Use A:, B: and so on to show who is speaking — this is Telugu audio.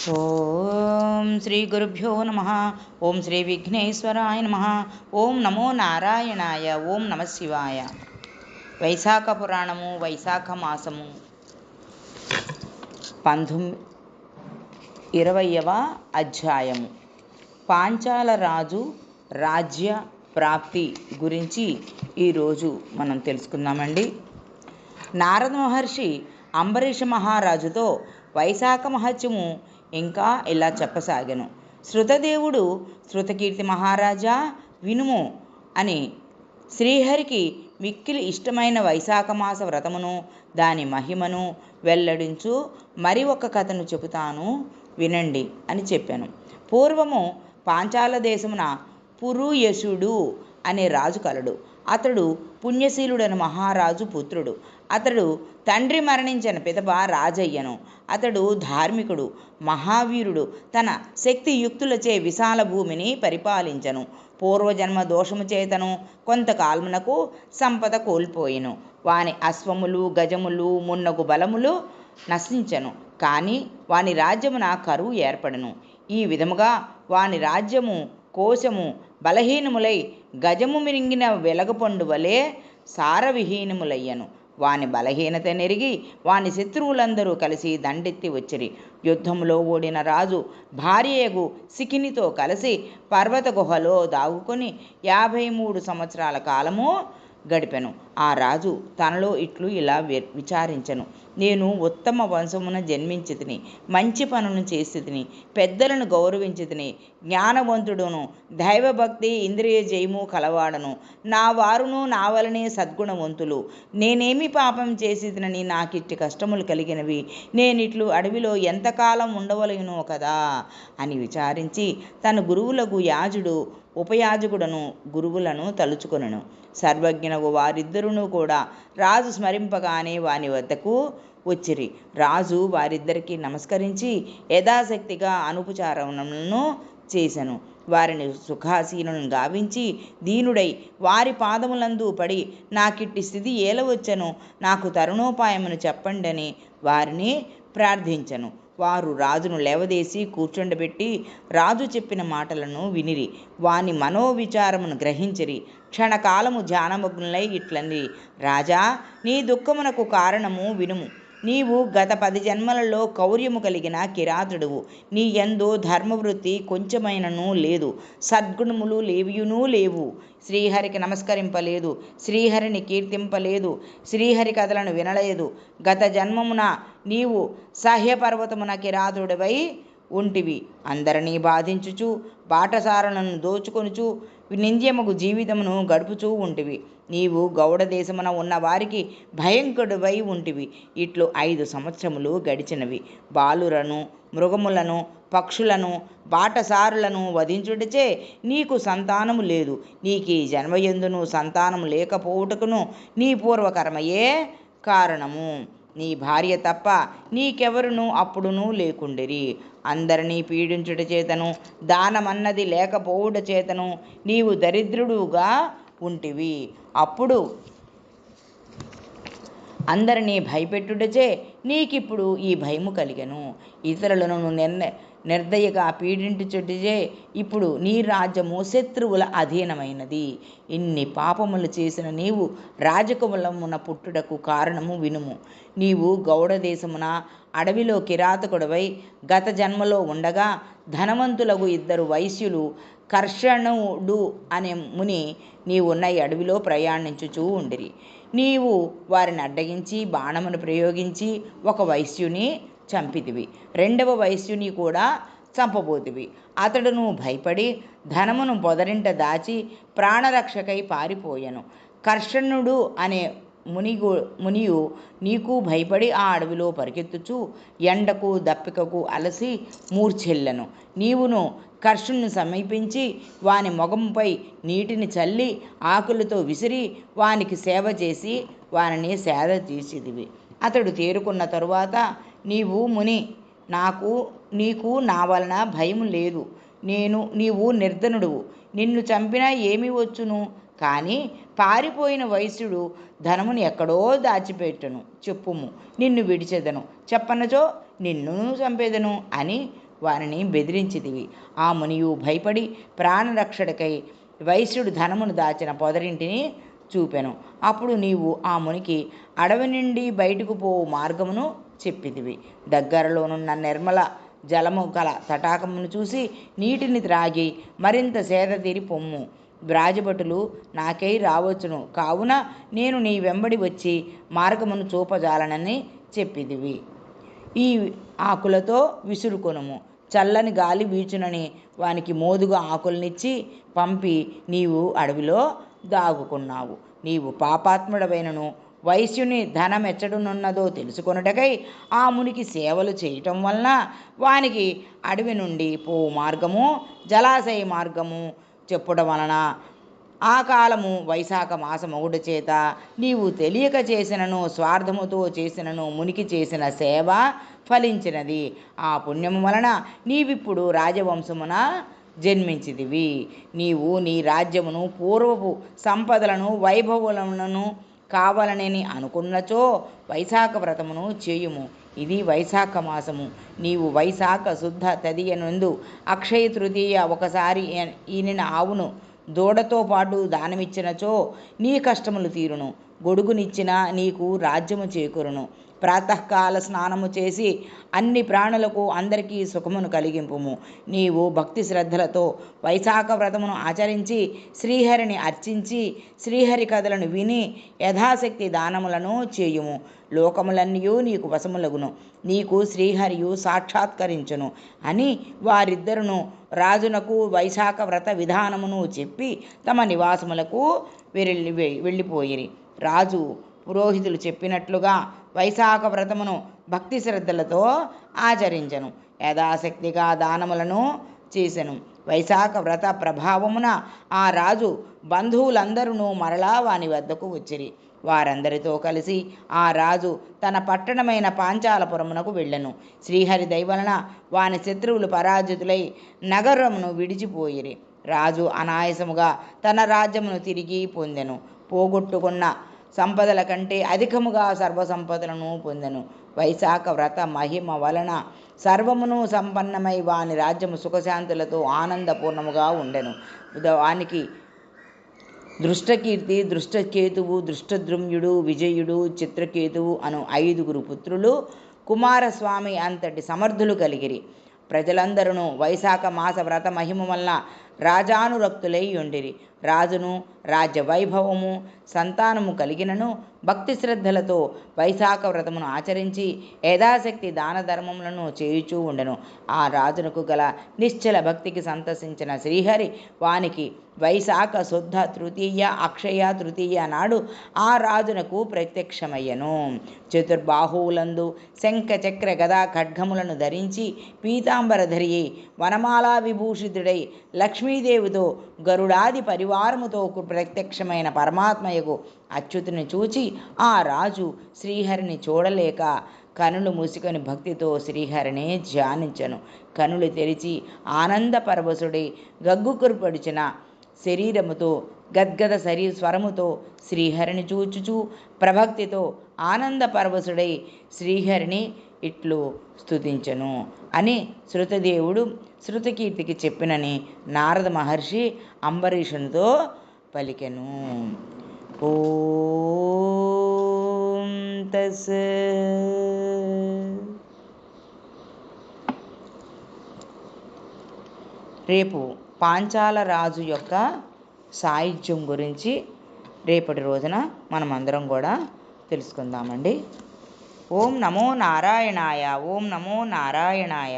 A: ఓం శ్రీ గురుభ్యో నమ. ఓం శ్రీ విఘ్నేశ్వరాయ నమ. ఓం నమో నారాయణాయ. ఓం నమ శివాయ. వైశాఖ పురాణము వైశాఖ మాసము 20వ అధ్యాయము. పాంచాల రాజు రాజ్య ప్రాప్తి గురించి ఈరోజు మనం తెలుసుకుందామండి. నారద మహర్షి అంబరీష మహారాజుతో వైశాఖ మహత్యము ఇంకా ఇలా చెప్పసాగెను. శృతదేవుడు శృతకీర్తి మహారాజా వినుము అని శ్రీహరికి మిక్కిలి ఇష్టమైన వైశాఖమాస వ్రతమును దాని మహిమను వెల్లడించు మరి ఒక కథను చెబుతాను వినండి అని చెప్పాను. పూర్వము పాంచాల దేశమున పురుయసుడు అనే రాజు కలడు. అతడు పుణ్యశీలుడని మహారాజు పుత్రుడు. అతడు తండ్రి మరణించిన పిదప రాజయ్యను. అతడు ధార్మికుడు, మహావీరుడు. తన శక్తియుక్తులచే విశాల భూమిని పరిపాలించను. పూర్వజన్మ దోషము చేతను కొంతకాలమునకు సంపద కోల్పోయెను. వాని అశ్వములు గజములు మున్నగు బలములు నశించను. కానీ వాని రాజ్యమున కరువు ఏర్పడను. ఈ విధముగా వాని రాజ్యము కోశము బలహీనములై గజము మిరింగిన వెలగపండు వలె సారవిహీనములయ్యను. వాని బలహీనత నెరిగి వాని శత్రువులందరూ కలిసి దండెత్తి వచ్చిరి. యుద్ధములో ఓడిన రాజు భార్యయగు సికినితో కలిసి పర్వత గుహలో దాగుకొని 53 సంవత్సరాల కాలము గడిపెను. ఆ రాజు తనలో ఇలా విచారించెను. నేను ఉత్తమ వంశమున జన్మించితిని, మంచి పనులను చేసితిని, పెద్దలను గౌరవించితిని, జ్ఞానవంతుడును, దైవభక్తి ఇంద్రియ జయము కలవాడను. నా వారును నా వలనే సద్గుణవంతులు. నేనేమి పాపం చేసితినని నాకిట్టి కష్టములు కలిగినవి? నేనిట్లు అడవిలో ఎంతకాలం ఉండవలెనో కదా అని విచారించి తన గురువులకు యాజుడు ఉపయాజకుడను గురువులను తలుచుకొనెను. సర్వజ్ఞనగు వారిద్దరును కూడా రాజు స్మరింపగానే వాని వద్దకు వచ్చిరి. రాజు వారిద్దరికీ నమస్కరించి యథాశక్తిగా అనుపచారములను చేసెను. వారిని సుఖాసీనులను గావించి దీనుడై వారి పాదములందు పడి నాకిట్టి స్థితి ఏలవచ్చెను, నాకు తరుణోపాయమును చెప్పండని వారిని ప్రార్థించెను. వారు రాజును లేవదీసి కూర్చుండబెట్టి రాజు చెప్పిన మాటలను వినిరి. వాని మనోవిచారమును గ్రహించిరి. క్షణకాలము ధ్యానమగ్నులై ఇట్లని, రాజా, నీ దుఃఖమునకు కారణము వినుము. నీవు గత 10 జన్మలలో కౌర్యము కలిగిన కిరాతుడువు. నీ యందు ధర్మవృత్తి కొంచెమైనను లేదు. సద్గుణములు లేవియునూ లేవు. శ్రీహరికి నమస్కరింపలేదు, శ్రీహరిని కీర్తింపలేదు, శ్రీహరి కథలను వినలేదు. గత జన్మమున నీవు సహ్యపర్వతమున కిరాతుడివై ఉంటివి. అందరినీ బాధించుచు బాటసారులను దోచుకొనుచు నింద్యముగు జీవితమును గడుపుచూ ఉంటివి. నీవు గౌడ దేశమున ఉన్న వారికి భయంకరుడివై ఉంటివి. ఇట్లు 5 సంవత్సరములు గడిచినవి. బాలురను, మృగములను, పక్షులను, బాటసారులను వధించుటచే నీకు సంతానము లేదు. నీకు ఈ జన్మయందును సంతానము లేకపోవుటకును నీ పూర్వకర్మయే కారణము. నీ భార్య తప్ప నీకెవరును అప్పుడునూ లేకుండిరి. అందరినీ పీడించుట చేతను దానమన్నది లేకపోవుట చేతను నీవు దరిద్రుడుగా ఉంటివి. అప్పుడు అందరినీ భయపెట్టుటచే నీకిప్పుడు ఈ భయము కలిగెను. ఇతరులను నిర్దయగా పీడించుటచే ఇప్పుడు నీ రాజ్యము శత్రువుల అధీనమైనది. ఇన్ని పాపములు చేసిన నీవు రాజకులమున పుట్టుటకు కారణము వినుము. నీవు గౌడ దేశమున అడవిలో కిరాతకుడవై గత జన్మలో ఉండగా ధనవంతులకు 2 వైశ్యులు కర్షణుడు అనే ముని నీవున్న అడవిలో ప్రయాణించుచూ ఉండిరి. నీవు వారిని అడ్డగించి బాణమును ప్రయోగించి ఒక వైశ్యుని చంపితివి. 2వ వైశ్యుని కూడా చంపబోతివి. అతడును భయపడి ధనమును పొదరింట దాచి ప్రాణరక్షకై పారిపోయెను. కర్షణుడు అనే మునియు నీకు భయపడి ఆ అడవిలో పరిగెత్తుచు ఎండకు దప్పికకు అలసి మూర్ఛెల్లెను. నీవును కర్షుణ్ణి సమీపించి వాని మొగంపై నీటిని చల్లి ఆకులతో విసిరి వానికి సేవ చేసి వానిని సేద తీసిదివి. అతడు తేరుకున్న తరువాత నీవు ముని, నీకు నా వలన భయము లేదు. నీవు నిర్ధనుడువు. నిన్ను చంపినా ఏమి వచ్చును? కానీ పారిపోయిన వైశ్యుడు ధనమును ఎక్కడో దాచిపెట్టెను. చెప్పుము, నిన్ను విడిచెదను. చెప్పనచో నిన్ను చంపేదను అని వారిని బెదిరించితివి. ఆ మునియు భయపడి ప్రాణరక్షణకై వైశ్యుడు ధనమును దాచిన పొదరింటిని చూపెను. అప్పుడు నీవు ఆ మునికి అడవి నుండి బయటకు పోవు మార్గమును చెప్పితివి. దగ్గరలోనున్న నిర్మల జలము గల తటాకమును చూసి నీటిని త్రాగి మరింత సేద తీరి పొమ్ము. బ్రాజభటులు నాకై రావచ్చును, కావున నేను నీ వెంబడి వచ్చి మార్గమును చూపజాలనని చెప్పిదివి. ఈ ఆకులతో విసురుకొనుము. చల్లని గాలి వీచునని వానికి మోదుగా ఆకులనిచ్చి పంపి నీవు అడవిలో దాగుకున్నావు. నీవు పాపాత్ముడవైనను వైశ్యుని ధనమెచ్చడునున్నదో తెలుసుకొనుటకై ఆ మునికి సేవలు చేయటం వలన వానికి అడవి నుండి పోవు మార్గము, జలాశయ మార్గము చెప్పుట వలన ఆ కాలము వైశాఖ మాసమొగుట చేత నీవు తెలియక చేసినను స్వార్థముతో చేసినను మునికి చేసిన సేవ ఫలించినది. ఆ పుణ్యము వలన నీవిప్పుడు రాజవంశమున జన్మించితివి. నీవు నీ రాజ్యమును పూర్వపు సంపదలను వైభవములను కావాలనని అనుకున్నచో వైశాఖ వ్రతమును చేయుము. ఇది వైశాఖ మాసము. నీవు వైశాఖ శుద్ధ తదియనందు అక్షయ తృతీయ ఒకసారి ఈనిన ఆవును దూడతో పాటు దానమిచ్చినచో నీ కష్టములు తీరును. గొడుగునిచ్చిన నీకు రాజ్యము చేకూరును. ప్రాతకాల స్నానము చేసి అన్ని ప్రాణులకు అందరికీ సుఖమును కలిగింపుము. నీవు భక్తి శ్రద్ధలతో వైశాఖ వ్రతమును ఆచరించి శ్రీహరిని అర్చించి శ్రీహరి కథలను విని యథాశక్తి దానములను చేయుము. లోకములన్నీ నీకు వశములగును. నీకు శ్రీహరియు సాక్షాత్కరించును అని వారిద్దరును రాజునకు వైశాఖ వ్రత విధానమును చెప్పి తమ నివాసములకు వెళ్ళిపోయిరి. రాజు పురోహితులు చెప్పినట్లుగా వైశాఖ వ్రతమును భక్తి శ్రద్ధలతో ఆచరించను. యథాశక్తిగా దానములను చేసెను. వైశాఖ వ్రత ప్రభావమున ఆ రాజు బంధువులందరూ మరలా వాని వద్దకు వచ్చిరి. వారందరితో కలిసి ఆ రాజు తన పట్టణమైన పాంచాలపురమునకు వెళ్ళెను. శ్రీహరి దయవలన వాని శత్రువులు పరాజితులై నగరమును విడిచిపోయిరి. రాజు అనాయాసముగా తన రాజ్యమును తిరిగి పొందెను. పోగొట్టుకున్న సంపదల కంటే అధికముగా సర్వసంపదలను పొందెను. వైశాఖ వ్రత మహిమ వలన సర్వమును సంపన్నమై వాని రాజ్యము సుఖశాంతులతో ఆనందపూర్ణముగా ఉండెను. వానికి దృష్టకీర్తి, దృష్టకేతువు, దృష్టద్రుమ్యుడు, విజయుడు, చిత్రకేతువు అను 5 పుత్రులు, కుమారస్వామి అంతటి సమర్థులు కలిగిరి. ప్రజలందరూ వైశాఖ మాస వ్రత మహిమ వలన రాజానురక్తులై ఉండిరి. రాజును రాజ్య వైభవము సంతానము కలిగినను భక్తి శ్రద్ధలతో వైశాఖ వ్రతమును ఆచరించి యథాశక్తి దాన ధర్మములను చేయుచూ ఉండెను. ఆ రాజునకు గల నిశ్చల భక్తికి సంతసించిన శ్రీహరి వానికి వైశాఖ శుద్ధ తృతీయ అక్షయ తృతీయ నాడు ఆ రాజునకు ప్రత్యక్షమయ్యను. చతుర్బాహువులందు శంఖ చక్ర గదా ఖడ్గములను ధరించి పీతాంబరధరి వనమాలా విభూషితుడై లక్ష్మీదేవితో గరుడాది పరివారముతో ప్రత్యక్షమైన పరమాత్మయకు అచ్యుతుని చూచి ఆ రాజు శ్రీహరిని చూడలేక కనులు మూసుకొని భక్తితో శ్రీహరిని ధ్యానించను. కనులు తెరిచి ఆనంద పరవశుడై గగ్గుకురుపడిచిన శరీరముతో గద్గద స్వరముతో శ్రీహరిని చూచుచూ ప్రభక్తితో ఆనంద పరవశుడై శ్రీహరిని ఇట్లు స్తుతించను అని శృతదేవుడు శృతకీర్తికి చెప్పినని నారద మహర్షి అంబరీషునితో పలికెను. ఓం తస్సత్. రేపు పాంచాల రాజు యొక్క సాహిత్యం గురించి రేపటి రోజున మనమందరం కూడా తెలుసుకుందామండి. ఓం నమో నారాయణాయ. ఓం నమో నారాయణాయ.